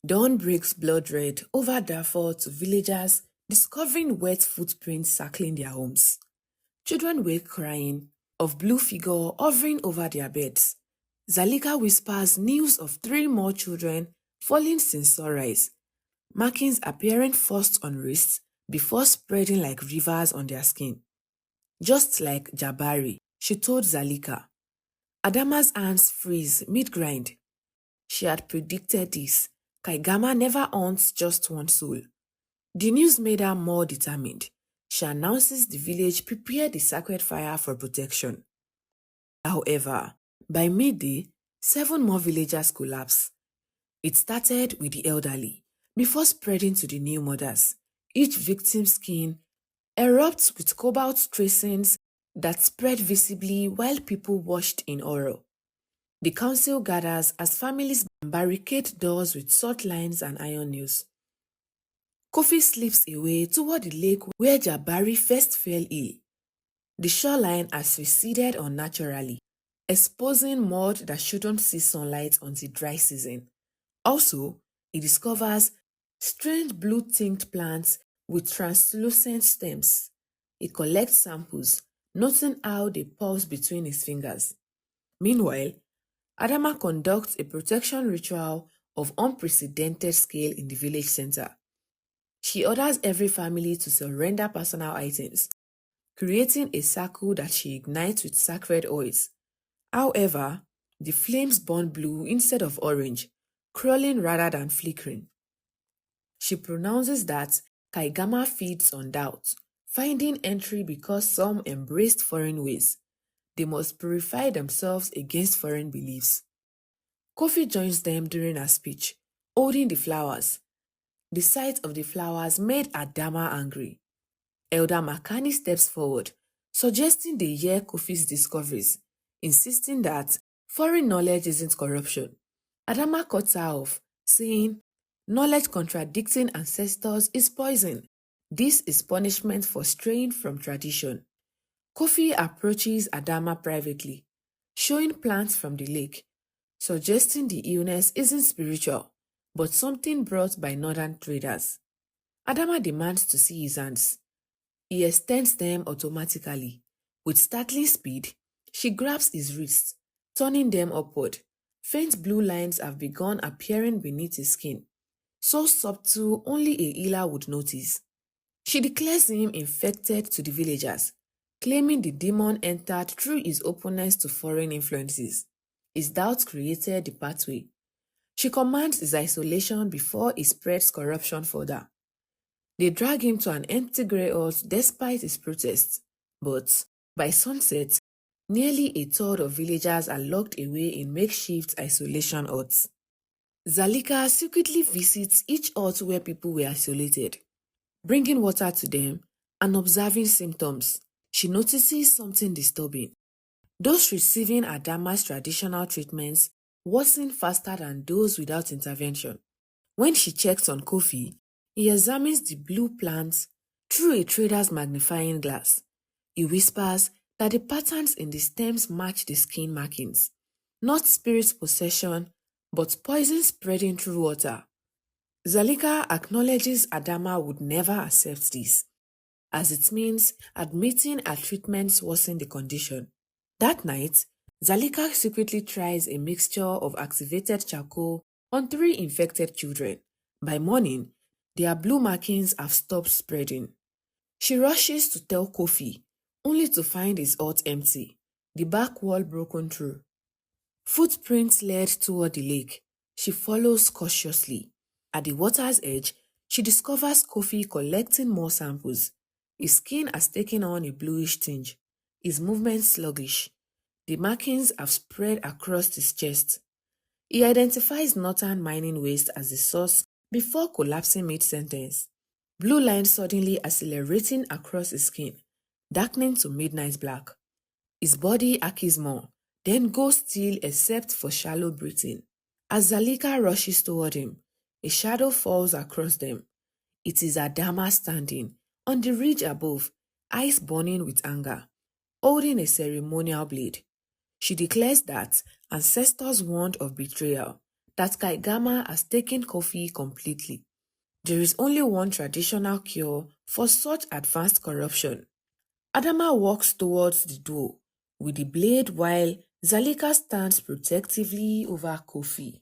Dawn breaks blood red over Darfur to villagers discovering wet footprints circling their homes. Children wake crying of blue figure hovering over their beds. Zalika whispers news of three more children falling since sunrise, markings appearing first on wrists before spreading like rivers on their skin. Just like Jabari, she told Zalika. Adama's hands freeze mid-grind. She had predicted this. Kaigama never owns just one soul. The news made her more determined. She announces the village prepared the sacred fire for protection. However, by midday, 7 more villagers collapsed. It started with the elderly, before spreading to the new mothers. Each victim's skin erupts with cobalt tracings that spread visibly while people watched in horror. The council gathers as families barricade doors with salt lines and iron nails. Kofi slips away toward the lake where Jabari first fell ill. The shoreline has receded unnaturally, exposing mud that shouldn't see sunlight until dry season. Also, he discovers strange blue-tinged plants with translucent stems. He collects samples, noting how they pulse between his fingers. Meanwhile, Adama conducts a protection ritual of unprecedented scale in the village center. She orders every family to surrender personal items, creating a circle that she ignites with sacred oils. However, the flames burn blue instead of orange, crawling rather than flickering. She pronounces that Kaigama feeds on doubt, finding entry because some embraced foreign ways. They must purify themselves against foreign beliefs. Kofi joins them during her speech, holding the flowers. The sight of the flowers made Adama angry. Elder Makani steps forward, suggesting they hear Kofi's discoveries, insisting that foreign knowledge isn't corruption. Adama cuts her off, saying, "Knowledge contradicting ancestors is poison. This is punishment for straying from tradition." Kofi approaches Adama privately, showing plants from the lake, suggesting the illness isn't spiritual, but something brought by northern traders. Adama demands to see his hands. He extends them automatically. With startling speed, she grabs his wrists, turning them upward. Faint blue lines have begun appearing beneath his skin, so subtle only a healer would notice. She declares him infected to the villagers, claiming the demon entered through his openness to foreign influences. His doubts created the pathway. She commands his isolation before he spreads corruption further. They drag him to an empty grey hut despite his protests. But by sunset, nearly a third of villagers are locked away in makeshift isolation huts. Zalika secretly visits each hut where people were isolated, bringing water to them and observing symptoms. She notices something disturbing. Those receiving Adama's traditional treatments worsen faster than those without intervention. When she checks on Kofi, he examines the blue plants through a trader's magnifying glass. He whispers that the patterns in the stems match the skin markings, not spirit possession, but poison spreading through water. Zalika acknowledges Adama would never accept this, as it means admitting her treatments worsen the condition. That night, Zalika secretly tries a mixture of activated charcoal on 3 infected children. By morning, their blue markings have stopped spreading. She rushes to tell Kofi, only to find his hut empty, the back wall broken through. Footprints led toward the lake. She follows cautiously. At the water's edge, she discovers Kofi collecting more samples. His skin has taken on a bluish tinge, his movements sluggish. The markings have spread across his chest. He identifies northern mining waste as the source before collapsing mid-sentence. Blue lines suddenly accelerating across his skin, darkening to midnight black. His body aches more, then goes still except for shallow breathing. As Zalika rushes toward him, a shadow falls across them. It is Adama standing on the ridge above, eyes burning with anger, holding a ceremonial blade. She declares that ancestors warned of betrayal, that Kaigama has taken coffee completely. There is only one traditional cure for such advanced corruption. Adama walks towards the door with the blade while Zalika stands protectively over Kofi.